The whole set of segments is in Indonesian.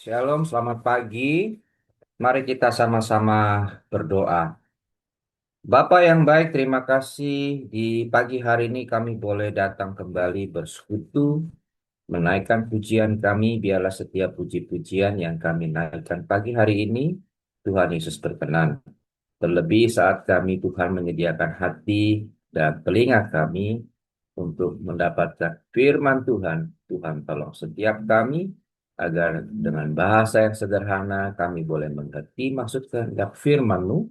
Shalom, selamat pagi. Mari kita sama-sama berdoa. Bapa yang baik, terima kasih di pagi hari ini kami boleh datang kembali bersekutu, menaikkan pujian kami. Biarlah setiap puji-pujian yang kami naikkan pagi hari ini, Tuhan Yesus berkenan. Terlebih saat kami Tuhan menyediakan hati dan telinga kami untuk mendapatkan firman Tuhan. Tuhan tolong setiap kami agar dengan bahasa yang sederhana kami boleh mengerti maksud kehendak firman-Mu,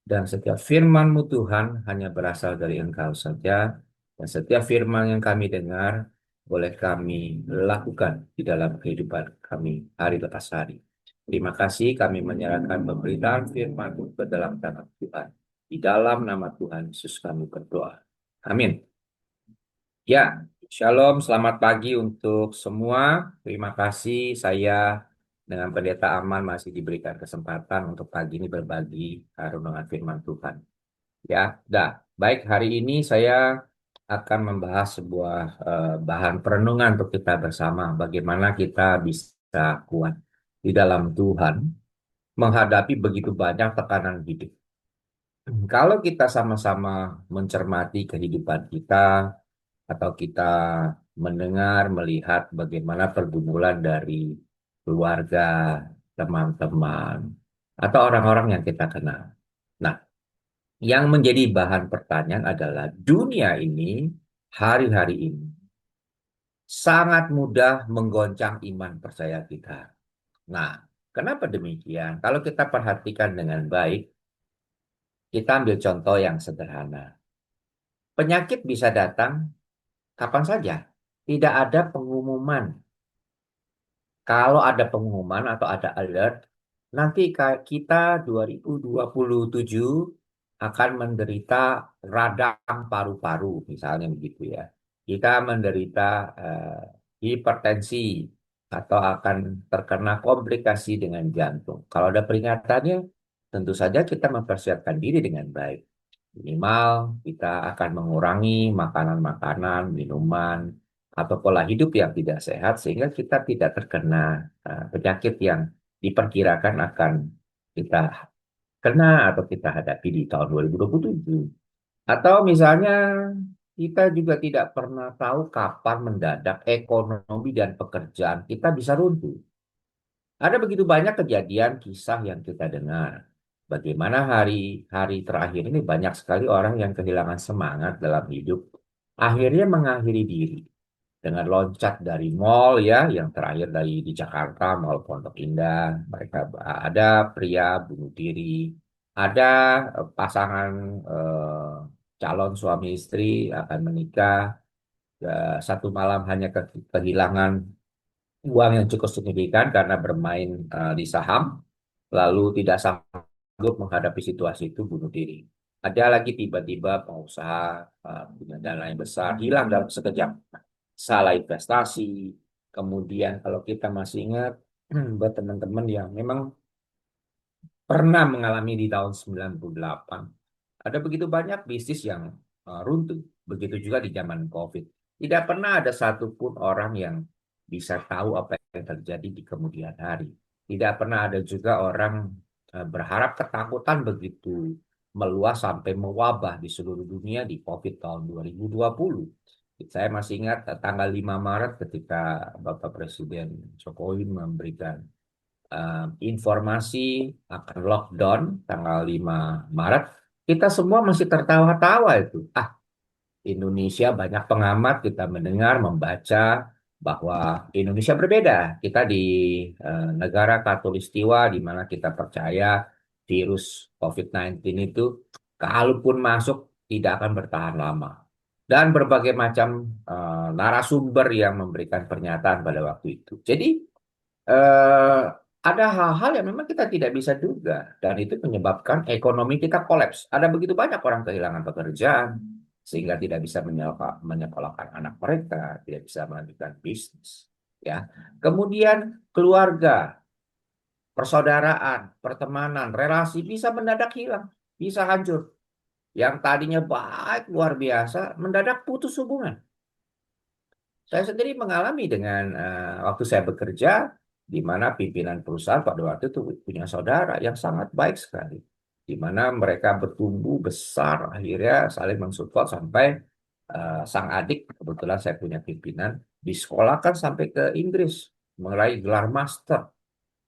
dan setiap firman-Mu Tuhan hanya berasal dari Engkau saja, dan setiap firman yang kami dengar boleh kami lakukan di dalam kehidupan kami hari lepas hari. Terima kasih, kami menyerahkan pemberitaan firman-Mu ke dalam tangan Tuhan. Di dalam nama Tuhan Yesus kami berdoa. Amin. Ya, shalom, selamat pagi untuk semua. Terima kasih saya dengan Pendeta Aman masih diberikan kesempatan untuk pagi ini berbagi renungan firman Tuhan. Ya, dah. Baik, hari ini saya akan membahas sebuah bahan perenungan untuk kita bersama. Bagaimana kita bisa kuat di dalam Tuhan menghadapi begitu banyak tekanan hidup. Kalau kita sama-sama mencermati kehidupan kita, atau kita mendengar, melihat bagaimana pergumulan dari keluarga, teman-teman, atau orang-orang yang kita kenal. Nah, yang menjadi bahan pertanyaan adalah dunia ini, hari-hari ini, sangat mudah menggoncang iman percaya kita. Nah, kenapa demikian? Kalau kita perhatikan dengan baik, kita ambil contoh yang sederhana. Penyakit bisa datang kapan saja. Tidak ada pengumuman. Kalau ada pengumuman atau ada alert, nanti kita 2027 akan menderita radang paru-paru, misalnya begitu ya. Kita menderita hipertensi atau akan terkena komplikasi dengan jantung. Kalau ada peringatannya, tentu saja kita mempersiapkan diri dengan baik. Minimal kita akan mengurangi makanan-makanan, minuman, atau pola hidup yang tidak sehat sehingga kita tidak terkena penyakit yang diperkirakan akan kita kena atau kita hadapi di tahun 2027. Atau misalnya kita juga tidak pernah tahu kapan mendadak ekonomi dan pekerjaan kita bisa runtuh. Ada begitu banyak kejadian kisah yang kita dengar. Bagaimana hari-hari terakhir ini banyak sekali orang yang kehilangan semangat dalam hidup, akhirnya mengakhiri diri dengan loncat dari mall ya, yang terakhir dari di Jakarta, Mall Pondok Indah. Mereka ada pria bunuh diri, ada pasangan eh, calon suami istri akan menikah, satu malam hanya kehilangan uang yang cukup signifikan karena bermain di saham, lalu tidak sanggup menghadapi situasi itu bunuh diri. Ada lagi tiba-tiba pengusaha punya dana yang besar hilang dalam sekejap, salah investasi. Kemudian kalau kita masih ingat buat teman-teman yang memang pernah mengalami di tahun 98, ada begitu banyak bisnis yang runtuh. Begitu juga di zaman COVID. Tidak pernah ada satupun orang yang bisa tahu apa yang terjadi di kemudian hari. Tidak pernah ada juga orang berharap ketakutan begitu meluas sampai mewabah di seluruh dunia di COVID tahun 2020. Saya masih ingat tanggal 5 Maret ketika Bapak Presiden Jokowi memberikan informasi akan lockdown tanggal 5 Maret, kita semua masih tertawa-tawa itu. Indonesia banyak pengamat kita mendengar, membaca bahwa Indonesia berbeda. Kita di negara Katulistiwa di mana kita percaya virus COVID-19 itu kalaupun masuk tidak akan bertahan lama. Dan berbagai macam narasumber yang memberikan pernyataan pada waktu itu. Jadi eh, ada hal-hal yang memang kita tidak bisa duga dan itu menyebabkan ekonomi kita kolaps. Ada begitu banyak orang kehilangan pekerjaan sehingga tidak bisa menyekolahkan anak mereka, tidak bisa melanjutkan bisnis. Ya, kemudian keluarga, persaudaraan, pertemanan, relasi bisa mendadak hilang, bisa hancur. Yang tadinya baik luar biasa, mendadak putus hubungan. Saya sendiri mengalami dengan waktu saya bekerja. di mana pimpinan perusahaan pada waktu itu punya saudara yang sangat baik sekali, di mana mereka bertumbuh besar, akhirnya saling mensupport sampai sang adik, kebetulan saya punya pimpinan, disekolahkan sampai ke Inggris, meraih gelar master,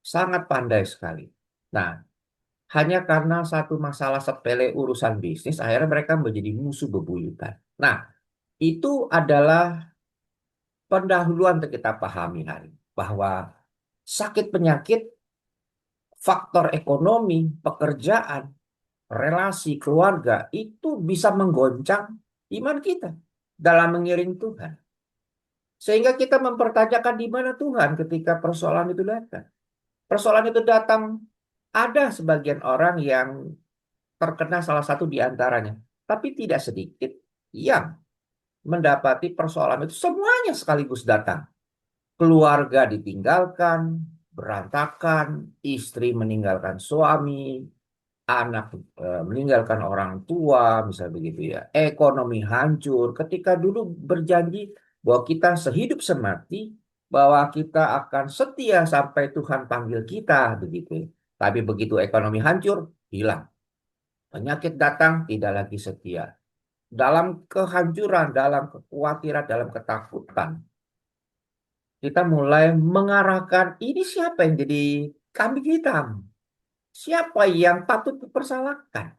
sangat pandai sekali. Nah, hanya karena satu masalah sepele urusan bisnis, akhirnya mereka menjadi musuh bebuyutan. Nah, itu adalah pendahuluan untuk kita pahami hari ini, bahwa sakit penyakit, faktor ekonomi, pekerjaan, relasi keluarga itu bisa menggoncang iman kita dalam mengiring Tuhan. Sehingga kita mempertanyakan di mana Tuhan ketika persoalan itu datang. Persoalan itu datang, ada sebagian orang yang terkena salah satu di antaranya, tapi tidak sedikit yang mendapati persoalan itu semuanya sekaligus datang. Keluarga ditinggalkan, berantakan, istri meninggalkan suami, anak meninggalkan orang tua, misalnya begitu ya. Ekonomi hancur. Ketika dulu berjanji bahwa kita sehidup semati, bahwa kita akan setia sampai Tuhan panggil kita, begitu ya. Tapi begitu ekonomi hancur, hilang. Penyakit datang, tidak lagi setia. Dalam kehancuran, dalam kekhawatiran, dalam ketakutan, kita mulai mengarahkan ini siapa yang jadi kambing hitam? Siapa yang patut dipersalahkan?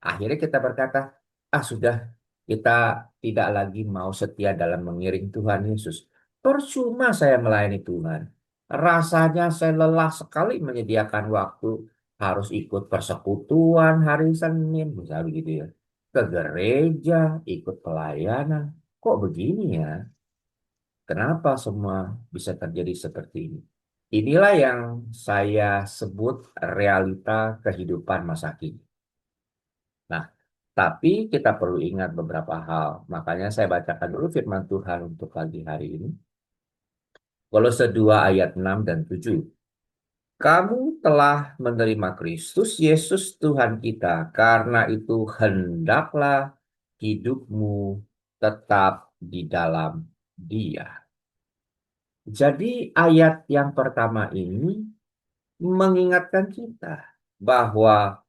Akhirnya kita berkata, ah sudah, kita tidak lagi mau setia dalam mengiring Tuhan Yesus. Percuma saya melayani Tuhan. Rasanya saya lelah sekali menyediakan waktu. Harus ikut persekutuan hari Senin, misalnya begitu ya. Ke gereja, ikut pelayanan. Kok begini ya? Kenapa semua bisa terjadi seperti ini? Inilah yang saya sebut realita kehidupan masa kini. Nah, tapi kita perlu ingat beberapa hal. Makanya saya bacakan dulu firman Tuhan untuk pagi hari ini. Kolose 2 ayat 6 dan 7. Kamu telah menerima Kristus Yesus Tuhan kita. Karena itu hendaklah hidupmu tetap di dalam Dia. Jadi ayat yang pertama ini mengingatkan kita bahwa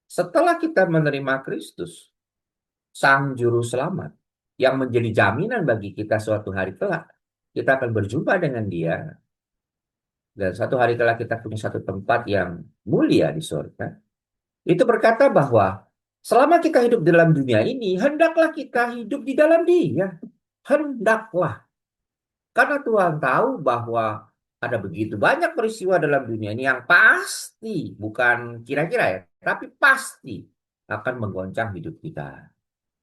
setelah kita menerima Kristus, Sang Juru Selamat, yang menjadi jaminan bagi kita suatu hari kelak, kita akan berjumpa dengan Dia, dan satu hari kelak kita punya satu tempat yang mulia di surga. Itu berkata bahwa selama kita hidup dalam dunia ini, hendaklah kita hidup di dalam Dia. Hendaklah. Karena Tuhan tahu bahwa ada begitu banyak peristiwa dalam dunia ini yang pasti, bukan kira-kira ya, tapi pasti akan menggoncang hidup kita,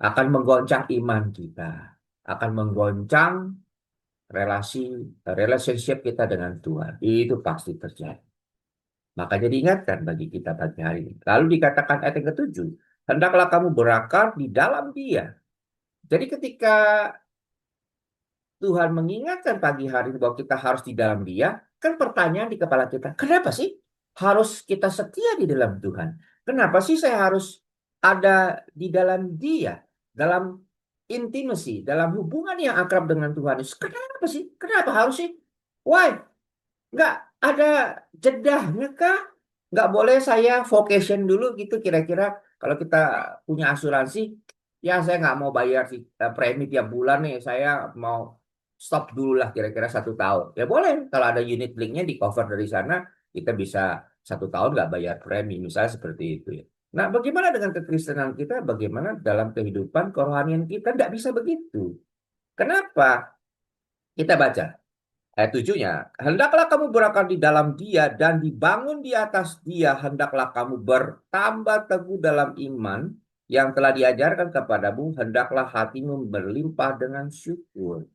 akan menggoncang iman kita, akan menggoncang relasi relationship kita dengan Tuhan. Itu pasti terjadi. Makanya diingatkan bagi kita pagi hari ini. Lalu dikatakan ayat yang ketujuh, hendaklah kamu berakar di dalam Dia. Jadi ketika Tuhan mengingatkan pagi hari ini bahwa kita harus di dalam Dia, kan pertanyaan di kepala kita, kenapa sih harus kita setia di dalam Tuhan? Kenapa sih saya harus ada di dalam Dia, dalam intimacy, dalam hubungan yang akrab dengan Tuhan Yesus? Kenapa sih? Kenapa harus sih? Why? Nggak ada jedahnya kah? Nggak boleh saya vacation dulu gitu kira-kira kalau kita punya asuransi, ya saya nggak mau bayar premi tiap bulan nih, saya mau stop dulu lah kira-kira 1 tahun. Ya boleh, kalau ada unit linknya di cover dari sana, kita bisa 1 tahun nggak bayar premi, misalnya seperti itu ya. Nah, bagaimana dengan kekristenan kita? Bagaimana dalam kehidupan kerohanian kita? Nggak bisa begitu. Kenapa? Kita baca. Ayat 7-nya, hendaklah kamu berakar di dalam Dia dan dibangun di atas Dia, hendaklah kamu bertambah teguh dalam iman yang telah diajarkan kepadamu, hendaklah hatimu berlimpah dengan syukur.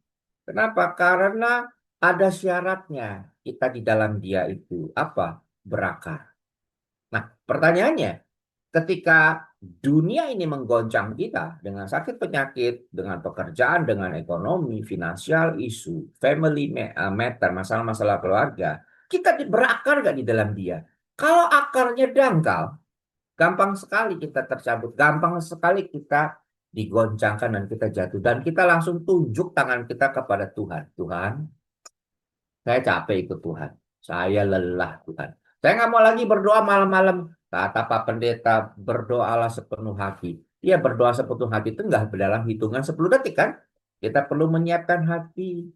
Kenapa? Karena ada syaratnya kita di dalam Dia itu apa? Berakar. Nah, pertanyaannya, ketika dunia ini menggoncang kita dengan sakit penyakit, dengan pekerjaan, dengan ekonomi, finansial, isu, family matter, masalah-masalah keluarga, kita berakar gak di dalam Dia? Kalau akarnya dangkal, gampang sekali kita tercabut, gampang sekali kita digoncangkan dan kita jatuh. Dan kita langsung tunjuk tangan kita kepada Tuhan. Tuhan, saya capek ikut Tuhan. Saya lelah Tuhan. Saya nggak mau lagi berdoa malam-malam. Kata Pak Pendeta, berdoalah sepenuh hati. Iya, berdoa sepenuh hati itu nggak dalam hitungan 10 detik kan? Kita perlu menyiapkan hati,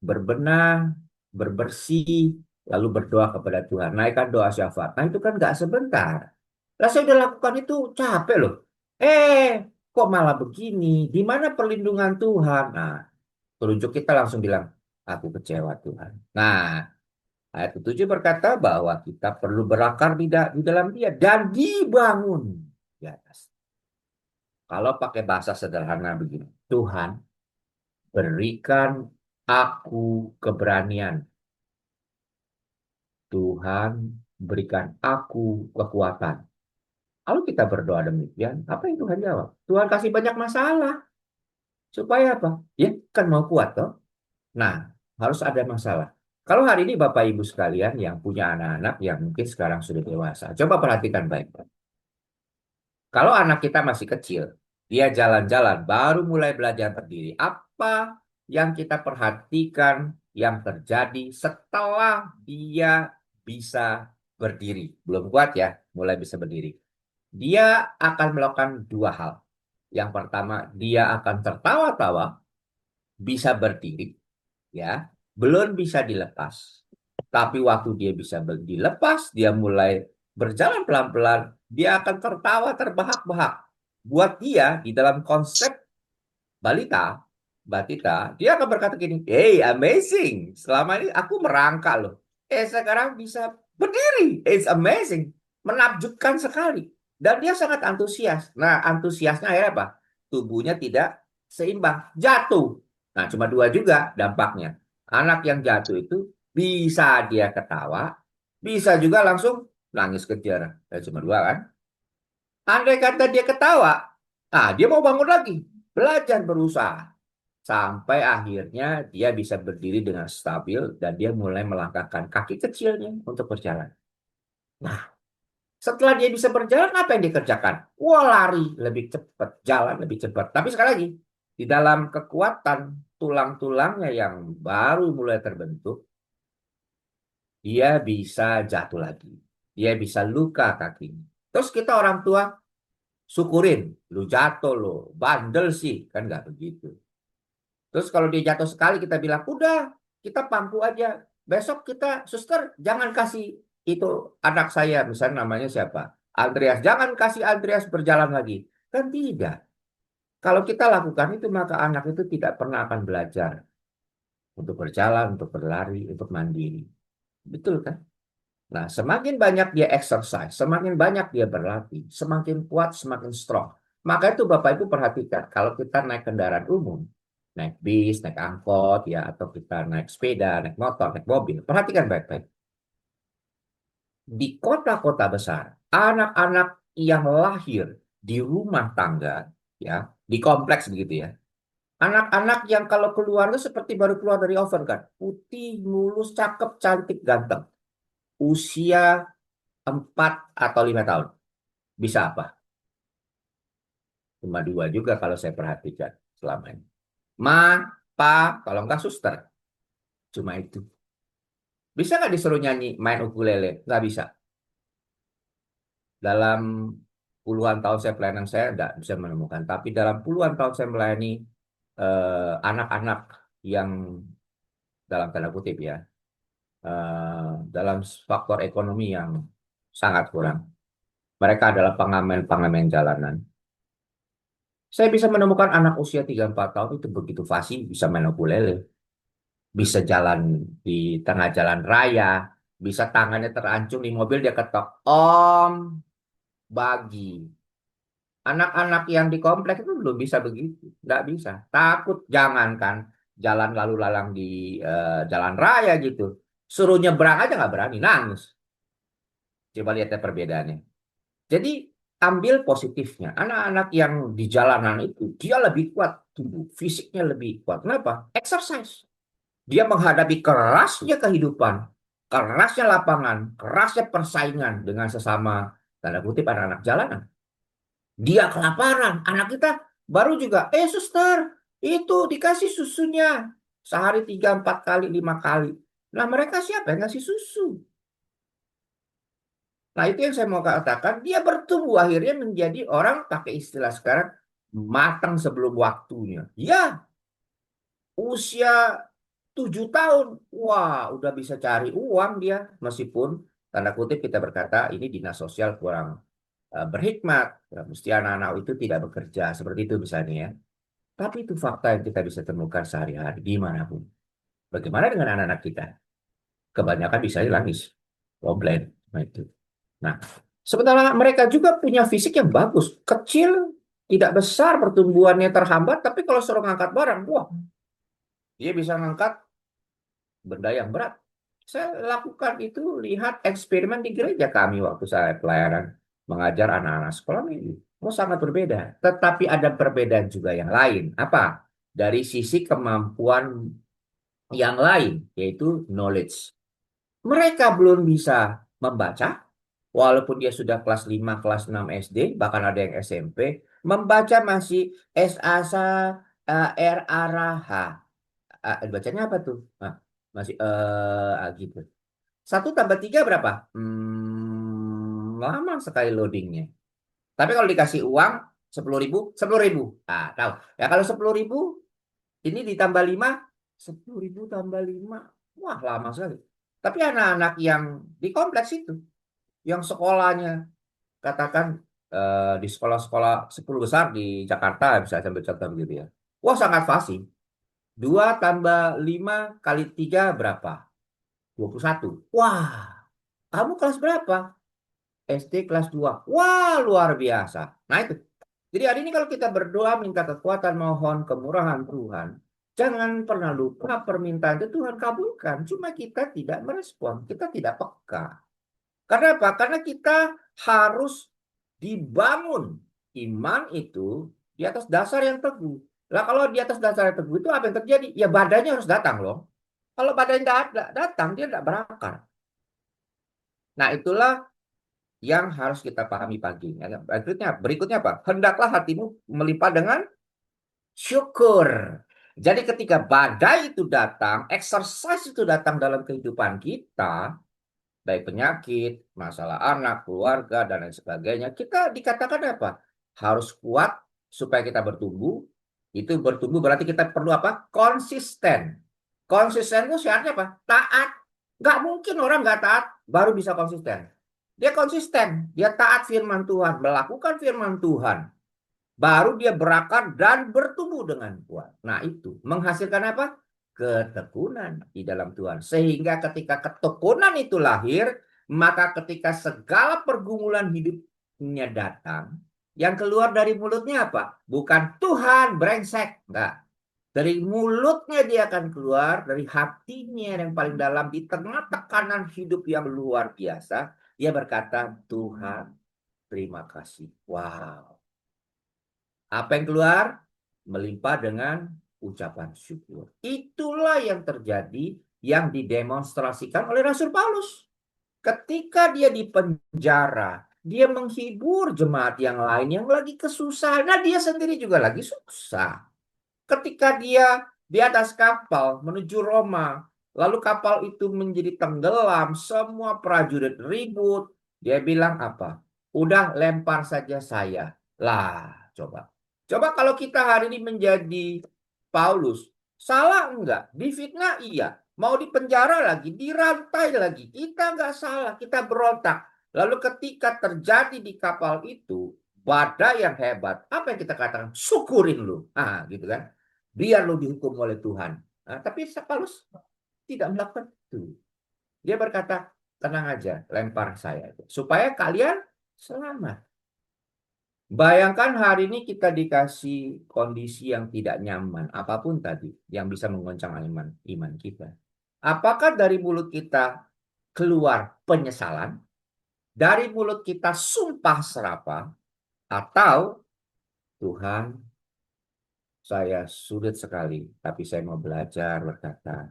berbenah, berbersih, lalu berdoa kepada Tuhan. Naikkan doa syafaat. Nah itu kan nggak sebentar. Lah saya udah lakukan itu capek loh. Kok malah begini? Di mana perlindungan Tuhan? Nah, telunjuk kita langsung bilang, aku kecewa Tuhan. Nah, ayat 7 berkata bahwa kita perlu berakar di dalam Dia dan dibangun di atas. Kalau pakai bahasa sederhana begini, Tuhan berikan aku keberanian. Tuhan berikan aku kekuatan. Kalau kita berdoa demikian, apa yang Tuhan jawab? Tuhan kasih banyak masalah. Supaya apa? Ya, kan mau kuat toh. Nah, harus ada masalah. Kalau hari ini Bapak Ibu sekalian yang punya anak-anak yang mungkin sekarang sudah dewasa, coba perhatikan baik-baik. Kalau anak kita masih kecil, dia jalan-jalan, baru mulai belajar berdiri. Apa yang kita perhatikan yang terjadi setelah dia bisa berdiri? Belum kuat ya, mulai bisa berdiri. Dia akan melakukan dua hal. Yang pertama, dia akan tertawa-tawa, bisa berdiri, ya, belum bisa dilepas. Tapi waktu dia bisa dilepas, dia mulai berjalan pelan-pelan, dia akan tertawa terbahak-bahak. Buat dia di dalam konsep balita, batita, dia akan berkata gini, hey, amazing, selama ini aku merangkak loh. Sekarang bisa berdiri, it's amazing, menakjubkan sekali. Dan dia sangat antusias. Nah, antusiasnya akhirnya apa? Tubuhnya tidak seimbang, jatuh. Nah, cuma dua juga dampaknya. Anak yang jatuh itu bisa dia ketawa, bisa juga langsung nangis kejar. Cuma dua kan? Andai kata dia ketawa, dia mau bangun lagi, belajar berusaha. Sampai akhirnya dia bisa berdiri dengan stabil dan dia mulai melangkahkan kaki kecilnya untuk berjalan. Nah, setelah dia bisa berjalan, apa yang dikerjakan? Wah, lari lebih cepat, jalan lebih cepat. Tapi sekali lagi, di dalam kekuatan tulang-tulangnya yang baru mulai terbentuk, dia bisa jatuh lagi. Dia bisa luka kakinya. Terus kita orang tua syukurin, lu jatuh lo, bandel sih, kan nggak begitu. Terus kalau dia jatuh sekali kita bilang, udah kita pangku aja. Besok kita, suster jangan kasih itu anak saya, misalnya namanya siapa? Andreas, jangan kasih Andreas berjalan lagi. Kan tidak. Kalau kita lakukan itu maka anak itu tidak pernah akan belajar untuk berjalan, untuk berlari, untuk mandiri. Betul kan? Nah, semakin banyak dia exercise, semakin banyak dia berlatih, semakin kuat, semakin strong. Maka itu Bapak Ibu perhatikan, kalau kita naik kendaraan umum, naik bis, naik angkot, ya, atau kita naik sepeda, naik motor, naik mobil, perhatikan baik-baik. Di kota-kota besar, anak-anak yang lahir di rumah tangga, ya, di kompleks begitu ya, anak-anak yang kalau keluar itu seperti baru keluar dari oven kan, putih, mulus, cakep, cantik, ganteng. Usia 4 atau 5 tahun. Bisa apa? Cuma dua juga kalau saya perhatikan selama ini. Ma, pa, kalau enggak suster. Cuma itu. Bisa nggak disuruh nyanyi, main ukulele? Nggak bisa. Dalam puluhan tahun saya pelayanan saya nggak bisa menemukan. Tapi dalam puluhan tahun saya melayani anak-anak yang dalam tanda kutip ya, dalam faktor ekonomi yang sangat kurang. Mereka adalah pengamen-pengamen jalanan. Saya bisa menemukan anak usia 3-4 tahun itu begitu fasih bisa main ukulele, bisa jalan di tengah jalan raya, bisa tangannya terancung di mobil dia ketok, Om, bagi. Anak-anak yang di komplek itu belum bisa begitu, nggak bisa. Takut jangankan jalan lalu lalang di jalan raya gitu, suruh nyebrang aja nggak berani, nangis. Coba lihat ya perbedaannya. Jadi ambil positifnya. Anak-anak yang di jalanan itu dia lebih kuat tubuh, fisiknya lebih kuat. Kenapa? Exercise. Dia menghadapi kerasnya kehidupan, kerasnya lapangan, kerasnya persaingan dengan sesama tanda kutip anak-anak jalanan. Dia kelaparan. Anak kita baru juga, suster, itu dikasih susunya sehari 3, 4 kali, 5 kali. Nah, mereka siapa yang ngasih susu? Nah, itu yang saya mau katakan. Dia bertumbuh akhirnya menjadi orang pakai istilah sekarang matang sebelum waktunya. Ya, usia 7 tahun. Wah, udah bisa cari uang dia. Meskipun tanda kutip kita berkata ini dinas sosial kurang berhikmat. Ya, mesti anak-anak itu tidak bekerja. Seperti itu misalnya ya. Tapi itu fakta yang kita bisa temukan sehari-hari dimanapun. Bagaimana dengan anak-anak kita? Kebanyakan bisa nangis, komplain. Nah, itu. Nah, sementara mereka juga punya fisik yang bagus. Kecil, tidak besar, pertumbuhannya terhambat. Tapi kalau suruh ngangkat barang, wah, dia bisa ngangkat benda yang berat. Saya lakukan itu, lihat eksperimen di gereja kami waktu saya pelayanan mengajar anak-anak sekolah minggu. Oh, sangat berbeda. Tetapi ada perbedaan juga yang lain. Apa? Dari sisi kemampuan yang lain, yaitu knowledge. Mereka belum bisa membaca, walaupun dia sudah kelas 5, kelas 6 SD, bahkan ada yang SMP, membaca masih S, A, S, A, R, A, R, H. Bacanya apa tuh? Nah, masih gitu. 1 tambah 3 berapa? Lama sekali loadingnya. Tapi kalau dikasih uang 10.000, 10.000. Ah, tahu. Ya kalau 10.000 ini ditambah 5, 10.000 tambah 5. Wah, lama sekali. Tapi anak-anak yang di kompleks itu, yang sekolahnya katakan di sekolah-sekolah 10 besar di Jakarta, bisa sampai contoh begitu ya. Wah, sangat fasih. 2 tambah 5 kali 3 berapa? 21. Wah, kamu kelas berapa? SD kelas 2. Wah, luar biasa. Nah itu. Jadi hari ini kalau kita berdoa minta kekuatan mohon kemurahan Tuhan. Jangan pernah lupa permintaan itu Tuhan kabulkan. Cuma kita tidak merespon. Kita tidak peka. Karena apa? Karena kita harus dibangun. Iman itu di atas dasar yang teguh. Lah kalau di atas dasar yang teguh itu apa yang terjadi? Ya badannya harus datang loh. Kalau badannya tidak datang, dia tidak berakar. Nah itulah yang harus kita pahami pagi ini. Berikutnya apa? Hendaklah hatimu melimpah dengan syukur. Jadi ketika badai itu datang, exercise itu datang dalam kehidupan kita, baik penyakit, masalah anak, keluarga, dan lain sebagainya, kita dikatakan apa? Harus kuat supaya kita bertumbuh. Itu bertumbuh berarti kita perlu apa? Konsisten. Konsisten itu syaratnya apa? Taat. Nggak mungkin orang nggak taat baru bisa konsisten. Dia konsisten, dia taat firman Tuhan, melakukan firman Tuhan. Baru dia berakar dan bertumbuh dengan kuat. Nah itu menghasilkan apa? Ketekunan di dalam Tuhan. Sehingga ketika ketekunan itu lahir, maka ketika segala pergumulan hidupnya datang, yang keluar dari mulutnya apa? Bukan Tuhan brengsek. Enggak. Dari mulutnya dia akan keluar, dari hatinya yang paling dalam, di tengah tekanan hidup yang luar biasa, dia berkata, Tuhan, terima kasih. Wow. Apa yang keluar? Melimpah dengan ucapan syukur. Itulah yang terjadi, yang didemonstrasikan oleh Rasul Paulus. Ketika dia di penjara, dia menghibur jemaat yang lain yang lagi kesusahan. Nah, dia sendiri juga lagi susah. Ketika dia di atas kapal menuju Roma, lalu kapal itu menjadi tenggelam, semua prajurit ribut. Dia bilang apa? Udah lempar saja saya. Lah, coba. Coba kalau kita hari ini menjadi Paulus, salah enggak? Difitnah iya. Mau dipenjara lagi, dirantai lagi. Kita enggak salah, kita berontak. Lalu ketika terjadi di kapal itu, badai yang hebat, apa yang kita katakan? Syukurin lu. Ah, gitu kan. Biar lu dihukum oleh Tuhan. Nah, tapi Paulus tidak melakukan itu. Dia berkata, tenang aja, lempar saya. Supaya kalian selamat. Bayangkan hari ini kita dikasih kondisi yang tidak nyaman, apapun tadi, yang bisa menggoncang iman kita. Apakah dari mulut kita keluar penyesalan, dari mulut kita sumpah serapah, atau Tuhan, saya sulit sekali, tapi saya mau belajar berkata,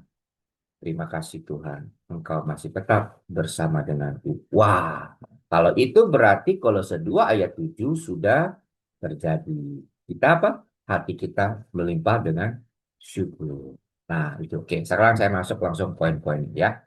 terima kasih Tuhan, Engkau masih tetap bersama denganku. Wah, kalau itu berarti Kolose 2 ayat 7 sudah terjadi. Kita apa? Hati kita melimpah dengan syukur. Nah, itu oke. Sekarang saya masuk langsung poin-poin ya.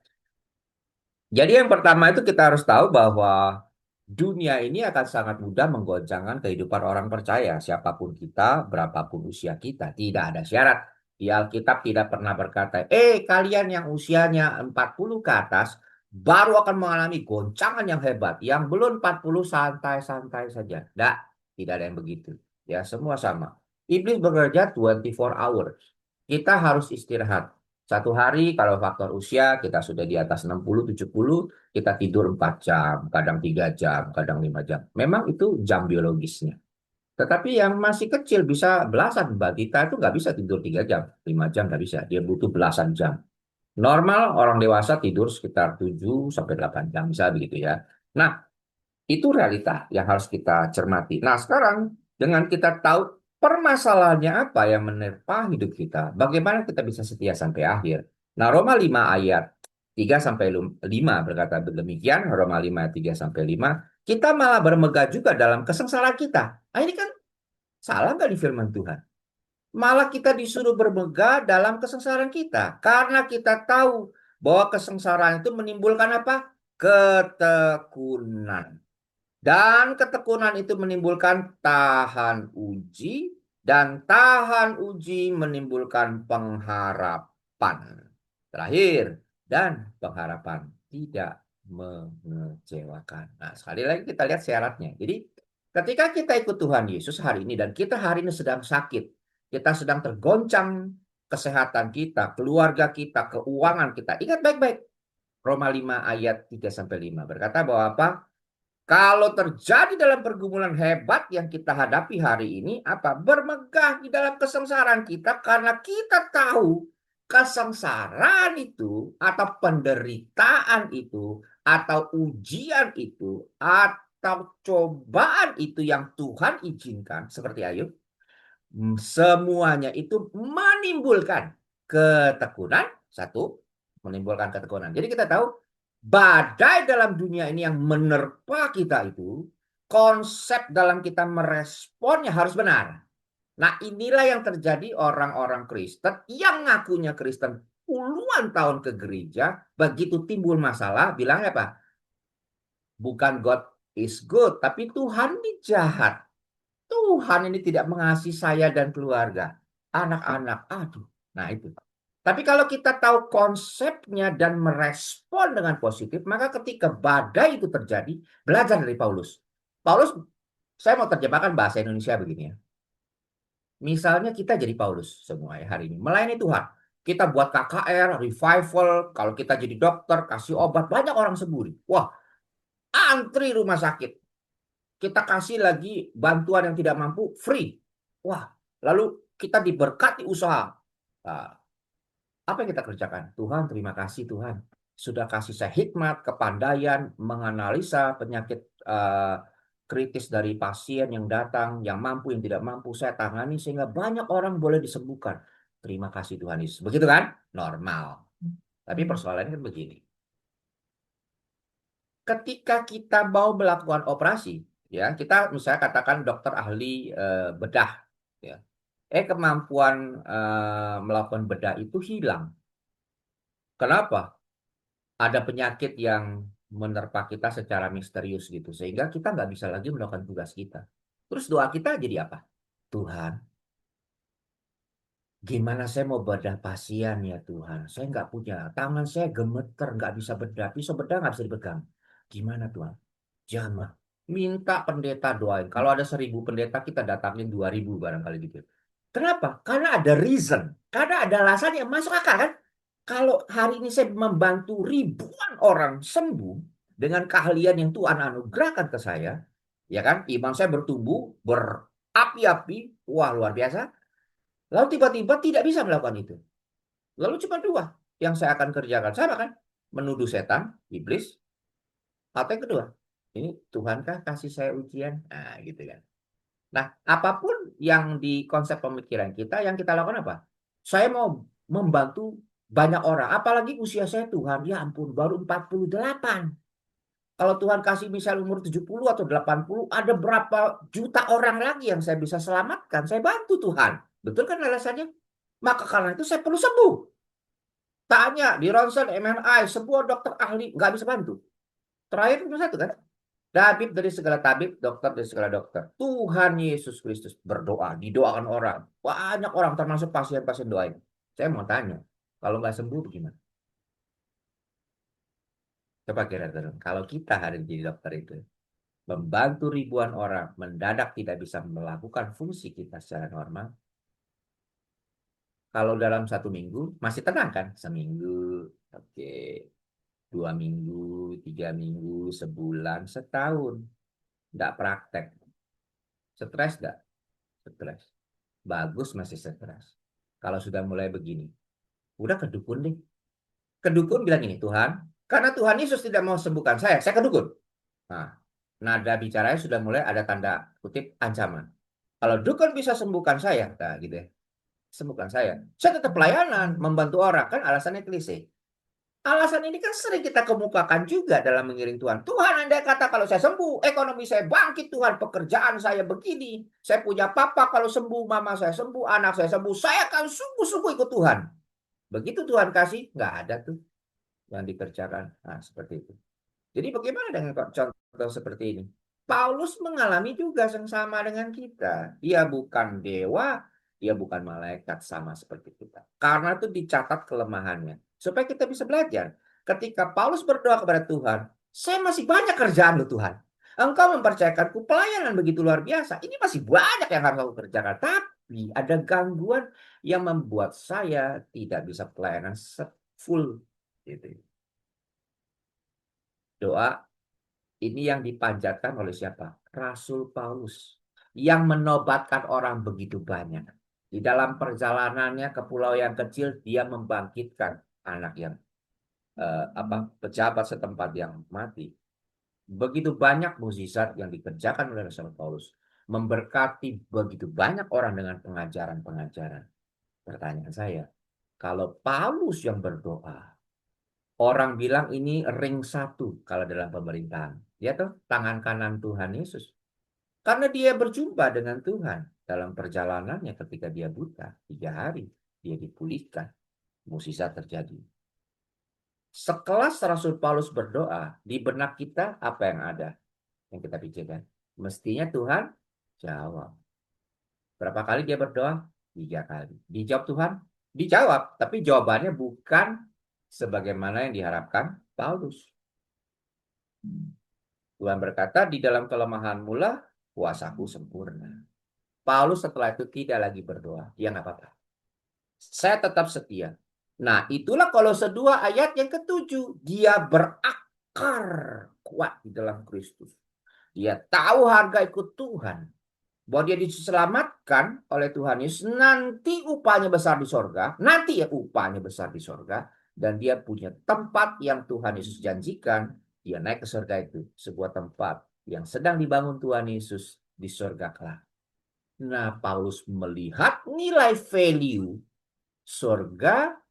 Jadi yang pertama itu kita harus tahu bahwa dunia ini akan sangat mudah menggoncangkan kehidupan orang percaya. Siapapun kita, berapapun usia kita. Tidak ada syarat. Di Alkitab tidak pernah berkata, kalian yang usianya 40 ke atas, baru akan mengalami goncangan yang hebat. Yang belum 40 santai-santai saja. Tidak, tidak ada yang begitu. Ya, semua sama. Iblis bekerja 24 hours. Kita harus istirahat. Satu hari kalau faktor usia kita sudah di atas 60, 70, kita tidur 4 jam, kadang 3 jam, kadang 5 jam. Memang itu jam biologisnya. Tetapi yang masih kecil bisa belasan balita itu nggak bisa tidur 3 jam, 5 jam nggak bisa. Dia butuh belasan jam. Normal orang dewasa tidur sekitar 7 sampai 8 jam, bisa begitu ya. Nah, itu realita yang harus kita cermati. Nah, sekarang dengan kita tahu permasalahannya apa yang menerpa hidup kita, bagaimana kita bisa setia sampai akhir. Nah, Roma 5 ayat 3 sampai 5 berkata demikian, Roma 5 ayat 3 sampai 5, kita malah bermegah juga dalam kesengsaraan kita. Nah, ini kan salah nggak di firman Tuhan? Malah kita disuruh bermegah dalam kesengsaraan kita karena kita tahu bahwa kesengsaraan itu menimbulkan apa? Ketekunan. Dan ketekunan itu menimbulkan tahan uji, dan tahan uji menimbulkan pengharapan. Terakhir, dan pengharapan tidak mengecewakan. Nah, sekali lagi kita lihat syaratnya. Jadi, ketika kita ikut Tuhan Yesus hari ini, dan kita hari ini sedang sakit, kita sedang tergoncang kesehatan kita, keluarga kita, keuangan kita. Ingat baik-baik, Roma 5 ayat 3 sampai 5 berkata bahwa apa? Kalau terjadi dalam pergumulan hebat yang kita hadapi hari ini, apa? Bermegah di dalam kesengsaraan kita karena kita tahu kesengsaraan itu atau penderitaan itu atau ujian itu atau cobaan itu yang Tuhan izinkan seperti Ayub, semuanya itu menimbulkan ketekunan, satu, menimbulkan ketekunan. Jadi kita tahu badai dalam dunia ini yang menerpa kita itu, konsep dalam kita meresponnya harus benar. Nah, inilah yang terjadi orang-orang Kristen yang ngakunya Kristen puluhan tahun ke gereja, begitu timbul masalah, bilangnya apa? Bukan God is good, tapi Tuhan ini jahat. Tuhan ini tidak mengasihi saya dan keluarga. Anak-anak, aduh. Nah itu. Tapi kalau kita tahu konsepnya dan merespon dengan positif, maka ketika badai itu terjadi, belajar dari Paulus. Paulus, saya mau terjemahkan bahasa Indonesia begini ya. Misalnya kita jadi Paulus semua ya hari ini. Melayani Tuhan. Kita buat KKR, revival, kalau kita jadi dokter, kasih obat, banyak orang sembuh. Wah, antri rumah sakit. Kita kasih lagi bantuan yang tidak mampu free. Wah, lalu kita diberkati usaha. Nah, apa yang kita kerjakan? Tuhan, terima kasih Tuhan. Sudah kasih saya hikmat, kepandaian, menganalisa penyakit kritis dari pasien yang datang, yang mampu, yang tidak mampu. Saya tangani sehingga banyak orang boleh disembuhkan. Terima kasih Tuhan Yesus. Begitu kan? Normal. Tapi persoalannya kan begini. Ketika kita mau melakukan operasi, ya kita misalnya katakan dokter ahli bedah, ya, kemampuan melakukan bedah itu hilang. Kenapa? Ada penyakit yang menerpa kita secara misterius gitu, sehingga kita nggak bisa lagi melakukan tugas kita. Terus doa kita jadi apa? Tuhan, gimana saya mau bedah pasien ya Tuhan? Saya nggak punya, tangan saya gemeter, nggak bisa bedah, pisau bedah nggak bisa dipegang. Gimana Tuhan? Jangan minta pendeta doain. Kalau ada 1.000 pendeta, kita datangin 2.000 barangkali gitu. Kenapa? Karena ada reason. Karena ada alasan yang masuk akal kan? Kalau hari ini saya membantu ribuan orang sembuh dengan keahlian yang Tuhan anugerahkan ke saya, ya kan? Iman saya bertumbuh, berapi-api, wah luar biasa. Lalu tiba-tiba tidak bisa melakukan itu. Lalu cuma dua yang saya akan kerjakan. Sama kan? Menuduh setan, iblis, atau yang kedua, ini Tuhankah kasih saya ujian? Nah, gitu kan. Nah, apapun yang di konsep pemikiran kita, yang kita lakukan apa? Saya mau membantu banyak orang. Apalagi usia saya Tuhan, ya ampun, baru 48. Kalau Tuhan kasih misal umur 70 atau 80, ada berapa juta orang lagi yang saya bisa selamatkan. Saya bantu Tuhan. Betul kan alasannya? Maka karena itu saya perlu sembuh. Tanya di ronsen MRI, sebuah dokter ahli nggak bisa bantu. Terakhir cuma satu kan. Tabib dari segala tabib, dokter dari segala dokter. Tuhan Yesus Kristus berdoa, didoakan orang. Banyak orang termasuk pasien-pasien doain. Saya mau tanya, kalau nggak sembuh bagaimana? Coba kira-kira, kalau kita hari ini jadi dokter itu, membantu ribuan orang, mendadak tidak bisa melakukan fungsi kita secara normal, kalau dalam 1 minggu, masih tenang kan? Seminggu, oke. 2 minggu, 3 minggu, sebulan, setahun. Nggak praktek. Stres nggak? Stres. Bagus masih stres. Kalau sudah mulai begini, udah ke dukun deh. Ke dukun bilang ini, Tuhan, karena Tuhan Yesus tidak mau sembuhkan saya ke dukun. Nah, nada bicaranya sudah mulai ada tanda kutip ancaman. Kalau dukun bisa sembuhkan saya, nah gitu ya. Sembuhkan saya. Saya tetap pelayanan, membantu orang. Kan alasannya klise. Alasan ini kan sering kita kemukakan juga dalam mengiring Tuhan. Tuhan, Anda kata kalau saya sembuh, ekonomi saya bangkit Tuhan, pekerjaan saya begini. Saya punya papa kalau sembuh, mama saya sembuh, anak saya sembuh. Saya akan sungguh-sungguh ikut Tuhan. Begitu Tuhan kasih, nggak ada tuh yang dikerjakan. Nah, seperti itu. Jadi bagaimana dengan contoh seperti ini? Paulus mengalami juga yang sama dengan kita. Dia bukan dewa, dia bukan malaikat sama seperti kita. Karena itu dicatat kelemahannya. Supaya kita bisa belajar. Ketika Paulus berdoa kepada Tuhan, saya masih banyak kerjaan loh Tuhan. Engkau mempercayakanku pelayanan begitu luar biasa. Ini masih banyak yang harus aku kerjakan. Tapi ada gangguan yang membuat saya tidak bisa pelayanan full. Gitu. Doa ini yang dipanjatkan oleh siapa? Rasul Paulus. Yang menobatkan orang begitu banyak. Di dalam perjalanannya ke pulau yang kecil, dia membangkitkan anak yang pejabat setempat yang mati. Begitu banyak mukjizat yang dikerjakan oleh Rasul Paulus. Memberkati begitu banyak orang dengan pengajaran-pengajaran. Pertanyaan saya, kalau Paulus yang berdoa, orang bilang ini ring satu kalau dalam pemerintahan. Ya toh, tangan kanan Tuhan Yesus. Karena dia berjumpa dengan Tuhan dalam perjalanannya ketika dia buta. 3 hari dia dipulihkan. Mukjizat terjadi. Sekelas Rasul Paulus berdoa, di benak kita apa yang ada? Yang kita pikirkan. Mestinya Tuhan jawab. Berapa kali dia berdoa? 3 kali. Dijawab Tuhan? Dijawab. Tapi jawabannya bukan sebagaimana yang diharapkan Paulus. Tuhan berkata, di dalam kelemahan mula, kuasaku sempurna. Paulus setelah itu tidak lagi berdoa. Dia nggak apa-apa. Saya tetap setia. Nah, itulah Kolose 2 ayat yang ke-7. Dia berakar kuat di dalam Kristus. Dia tahu harga ikut Tuhan. Bahwa dia diselamatkan oleh Tuhan Yesus. Nanti upahnya besar di sorga. Nanti ya upahnya besar di sorga. Dan dia punya tempat yang Tuhan Yesus janjikan. Dia naik ke surga itu. Sebuah tempat yang sedang dibangun Tuhan Yesus di surga kelak. Nah, Paulus melihat nilai value surga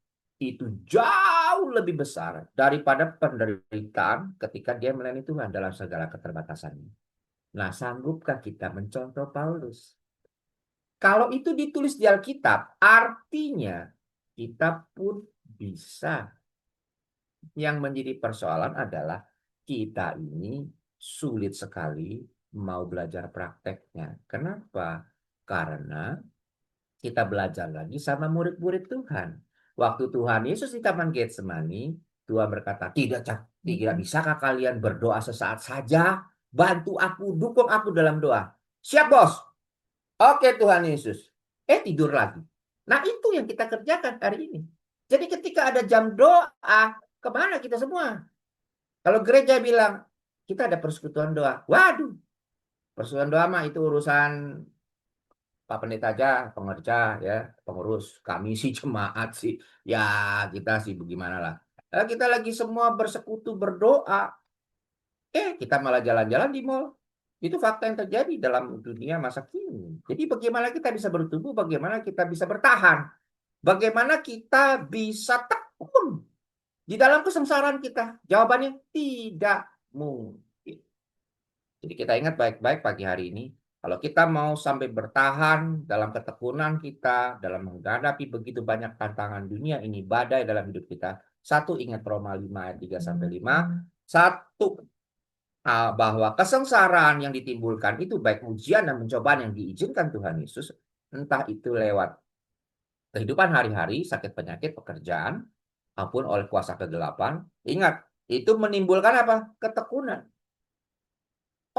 itu jauh lebih besar daripada penderitaan ketika dia melayani Tuhan dalam segala keterbatasannya. Nah, sanggupkah kita mencontoh Paulus? Kalau itu ditulis di Alkitab, artinya kita pun bisa. Yang menjadi persoalan adalah kita ini sulit sekali mau belajar prakteknya. Kenapa? Karena kita belajar lagi sama murid-murid Tuhan. Waktu Tuhan Yesus di Taman Getsemani, Tuhan berkata, tidak bisakah kalian berdoa sesaat saja? Bantu aku, dukung aku dalam doa. Siap, bos. Oke, Tuhan Yesus. Tidur lagi. Nah, itu yang kita kerjakan hari ini. Jadi ketika ada jam doa, kemana kita semua? Kalau gereja bilang, kita ada persekutuan doa. Waduh, persekutuan doa mah itu urusan Pak Pendeta aja, pengerja, ya, pengurus. Kami sih jemaat sih. Ya, kita sih bagaimana lah. Kita lagi semua bersekutu berdoa. Kita malah jalan-jalan di mall. Itu fakta yang terjadi dalam dunia masa kini. Jadi bagaimana kita bisa bertumbuh, bagaimana kita bisa bertahan. Bagaimana kita bisa tekun di dalam kesengsaraan kita. Jawabannya tidak mungkin. Jadi kita ingat baik-baik pagi hari ini. Kalau kita mau sampai bertahan dalam ketekunan kita, dalam menghadapi begitu banyak tantangan dunia ini, badai dalam hidup kita. Satu, ingat Roma 5 ayat 3 sampai 5. Satu, bahwa kesengsaraan yang ditimbulkan itu baik ujian dan pencobaan yang diizinkan Tuhan Yesus, entah itu lewat kehidupan hari-hari, sakit penyakit, pekerjaan, maupun oleh kuasa kegelapan. Ingat, itu menimbulkan apa? Ketekunan.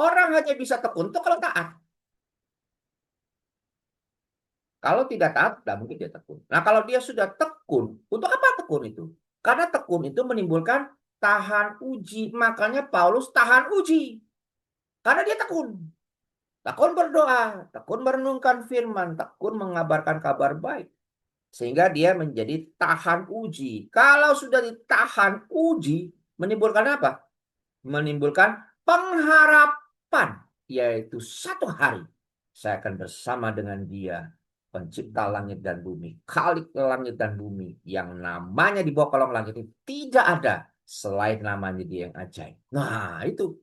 Orang hanya bisa tekun itu kalau taat. Kalau tidak taat, tidak mungkin dia tekun. Nah, kalau dia sudah tekun, untuk apa tekun itu? Karena tekun itu menimbulkan tahan uji. Makanya Paulus tahan uji. Karena dia tekun. Tekun berdoa, tekun merenungkan firman, tekun mengabarkan kabar baik. Sehingga dia menjadi tahan uji. Kalau sudah ditahan uji, menimbulkan apa? Menimbulkan pengharapan. Yaitu satu hari saya akan bersama dengan dia, pencipta langit dan bumi, khalik langit dan bumi, yang namanya di bawah kolong langit itu tidak ada selain namanya dia yang ajaib. Nah itu,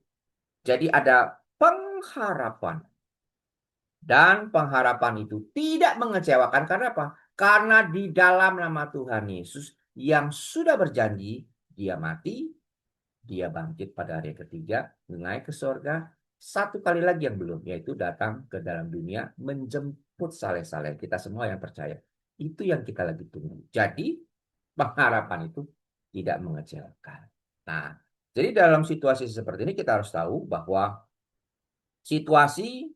jadi ada pengharapan. Dan pengharapan itu tidak mengecewakan karena apa? Karena di dalam nama Tuhan Yesus yang sudah berjanji, dia mati, dia bangkit pada hari ketiga, naik ke surga, satu kali lagi yang belum, yaitu datang ke dalam dunia menjemput saleh-saleh. Kita semua yang percaya. Itu yang kita lagi tunggu. Jadi pengharapan itu tidak mengecewakan. Nah, jadi dalam situasi seperti ini kita harus tahu bahwa situasi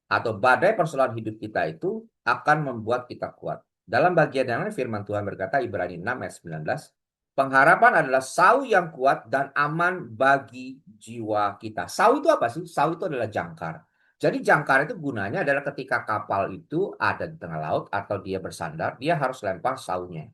atau badai persoalan hidup kita itu akan membuat kita kuat. Dalam bagian yang lain firman Tuhan berkata, Ibrani 6 ayat 19, pengharapan adalah sau yang kuat dan aman bagi jiwa kita. Sau itu apa sih? Sau itu adalah jangkar. Jadi jangkar itu gunanya adalah ketika kapal itu ada di tengah laut atau dia bersandar, dia harus lempar saunya.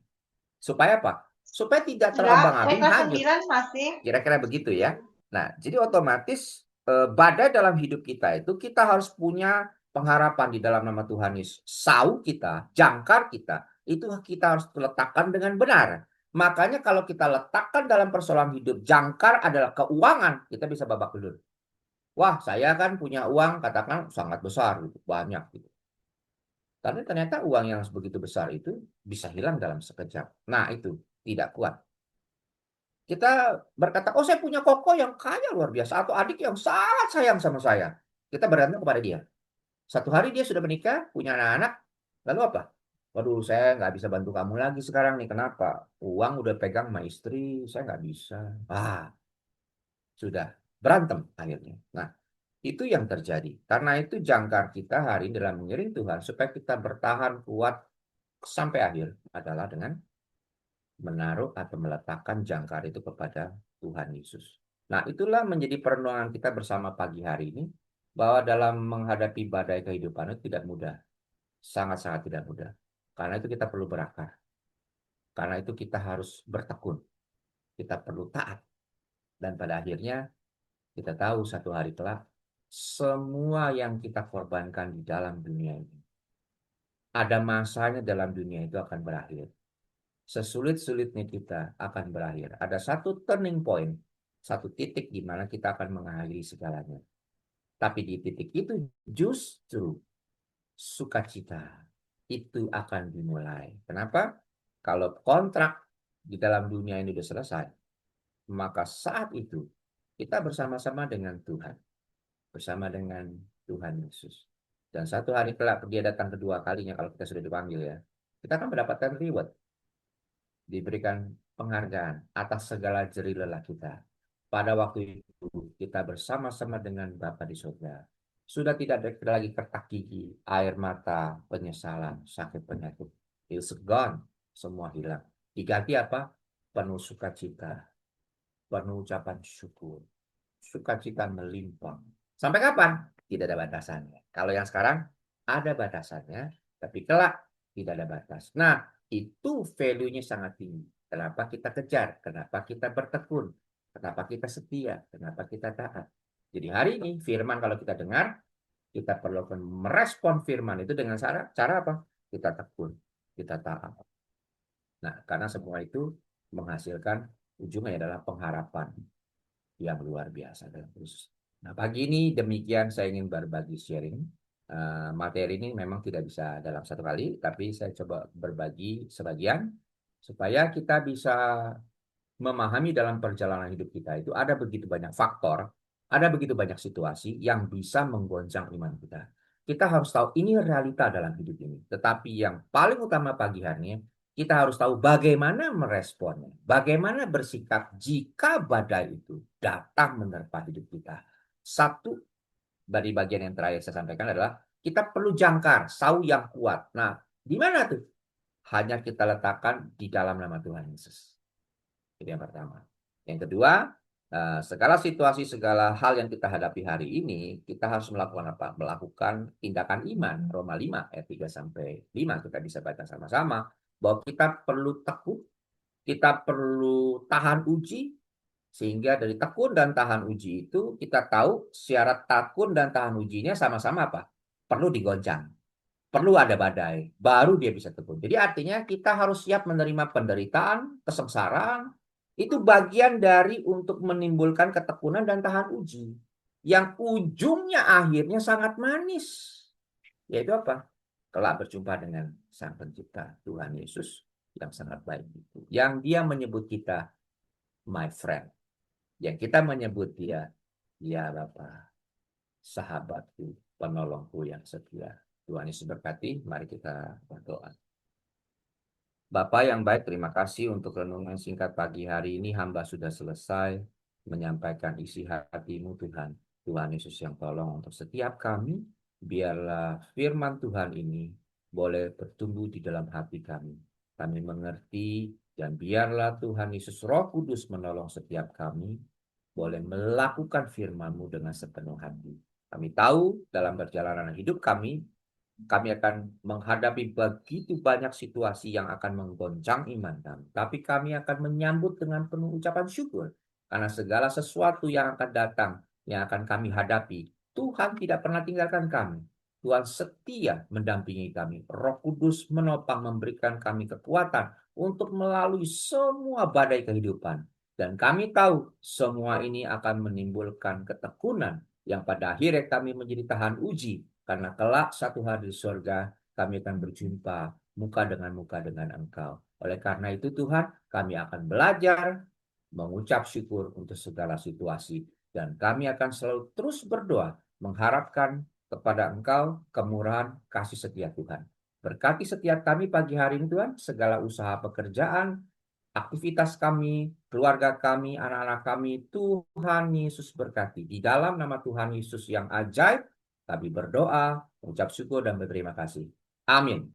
Supaya apa? Supaya tidak Enggak, saya terambang-ambing kelas hanyut. 9 masih. Kira-kira begitu ya. Nah, jadi otomatis badai dalam hidup kita itu kita harus punya pengharapan di dalam nama Tuhan Yesus. Sau kita, jangkar kita, itu kita harus letakkan dengan benar. Makanya kalau kita letakkan dalam persoalan hidup, jangkar adalah keuangan, kita bisa babak belur. Wah, saya kan punya uang, katakan sangat besar, gitu, banyak. Gitu. Tapi ternyata uang yang begitu besar itu bisa hilang dalam sekejap. Nah, itu tidak kuat. Kita berkata, oh saya punya koko yang kaya luar biasa. Atau adik yang sangat sayang sama saya. Kita bergantung kepada dia. Satu hari dia sudah menikah, punya anak-anak. Lalu apa? Waduh, saya nggak bisa bantu kamu lagi sekarang nih. Kenapa? Uang udah pegang sama istri, saya nggak bisa. Ah, sudah. Berantem akhirnya. Nah, itu yang terjadi. Karena itu jangkar kita hari ini dalam mengiring Tuhan. Supaya kita bertahan kuat sampai akhir adalah dengan menaruh atau meletakkan jangkar itu kepada Tuhan Yesus. Nah, itulah menjadi perenungan kita bersama pagi hari ini, bahwa dalam menghadapi badai kehidupan itu tidak mudah, sangat-sangat tidak mudah. Karena itu kita perlu berakar, karena itu kita harus bertekun, kita perlu taat, dan pada akhirnya kita tahu satu hari kelak, semua yang kita korbankan di dalam dunia ini, ada masanya dalam dunia itu akan berakhir. Sesulit-sulitnya kita akan berakhir. Ada satu turning point, satu titik di mana kita akan mengakhiri segalanya. Tapi di titik itu justru sukacita itu akan dimulai. Kenapa? Kalau kontrak di dalam dunia ini sudah selesai, maka saat itu kita bersama-sama dengan Tuhan, bersama dengan Tuhan Yesus. Dan satu hari kelak dia datang kedua kalinya kalau kita sudah dipanggil ya. Kita akan mendapatkan reward, diberikan penghargaan atas segala jerih lelah kita. Pada waktu itu kita bersama-sama dengan Bapa di surga. Sudah tidak ada lagi kertak gigi, air mata, penyesalan, sakit penyakit. It's gone, semua hilang. Diganti apa? Penuh sukacita, penuh ucapan syukur, sukacita melimpah. Sampai kapan? Tidak ada batasannya. Kalau yang sekarang ada batasannya, tapi kelak tidak ada batas. Nah, itu value-nya sangat tinggi. Kenapa kita kejar? Kenapa kita bertekun? Kenapa kita setia? Kenapa kita taat? Jadi hari ini firman kalau kita dengar, kita perlu merespon firman itu dengan cara apa? Kita tekun, kita taat. Nah, karena semua itu menghasilkan ujungnya adalah pengharapan yang luar biasa dalam Kristus. Nah, pagi ini demikian saya ingin berbagi sharing. Materi ini memang tidak bisa dalam satu kali, tapi saya coba berbagi sebagian supaya kita bisa memahami dalam perjalanan hidup kita itu ada begitu banyak faktor, ada begitu banyak situasi yang bisa menggoncang iman kita. Kita harus tahu ini realita dalam hidup ini. Tetapi yang paling utama pagi hari ini, kita harus tahu bagaimana meresponnya, bagaimana bersikap jika badai itu datang menerpa hidup kita. Satu dari bagian yang terakhir saya sampaikan adalah kita perlu jangkar, sau yang kuat. Nah, di mana tuh? Hanya kita letakkan di dalam nama Tuhan Yesus. Itu yang pertama. Yang kedua, segala situasi, segala hal yang kita hadapi hari ini, kita harus melakukan apa? Melakukan tindakan iman. Roma 5 ayat 3 sampai 5 kita bisa baca sama-sama bahwa kita perlu tekun, kita perlu tahan uji, sehingga dari tekun dan tahan uji itu kita tahu syarat tekun dan tahan ujinya sama-sama apa? Perlu digoncang. Perlu ada badai, baru dia bisa tekun. Jadi artinya kita harus siap menerima penderitaan, kesengsaraan, itu bagian dari untuk menimbulkan ketekunan dan tahan uji. Yang ujungnya akhirnya sangat manis. Yaitu apa? Kelak berjumpa dengan Sang Pencipta, Tuhan Yesus, yang sangat baik itu. Yang dia menyebut kita, my friend. Yang kita menyebut dia, ya Bapa, sahabatku, penolongku yang setia. Tuhan Yesus berkati, mari kita berdoa. Bapak yang baik, terima kasih untuk renungan singkat pagi hari ini. Hamba sudah selesai menyampaikan isi hatimu Tuhan. Tuhan Yesus yang tolong untuk setiap kami, biarlah firman Tuhan ini boleh bertumbuh di dalam hati kami. Kami mengerti dan biarlah Tuhan Yesus Roh Kudus menolong setiap kami boleh melakukan firman-Mu dengan sepenuh hati. Kami tahu dalam perjalanan hidup kami akan menghadapi begitu banyak situasi yang akan menggoncang iman kami. Tapi kami akan menyambut dengan penuh ucapan syukur. Karena segala sesuatu yang akan datang, yang akan kami hadapi, Tuhan tidak pernah tinggalkan kami. Tuhan setia mendampingi kami. Roh Kudus menopang memberikan kami kekuatan untuk melalui semua badai kehidupan. Dan kami tahu semua ini akan menimbulkan ketekunan yang pada akhirnya kami menjadi tahan uji. Karena kelak satu hari di surga kami akan berjumpa muka dengan Engkau. Oleh karena itu Tuhan, kami akan belajar mengucap syukur untuk segala situasi. Dan kami akan selalu terus berdoa, mengharapkan kepada Engkau kemurahan kasih setia Tuhan. Berkati setiap kami pagi hari ini Tuhan, segala usaha pekerjaan, aktivitas kami, keluarga kami, anak-anak kami, Tuhan Yesus berkati. Di dalam nama Tuhan Yesus yang ajaib, kami berdoa, mengucap syukur dan berterima kasih. Amin.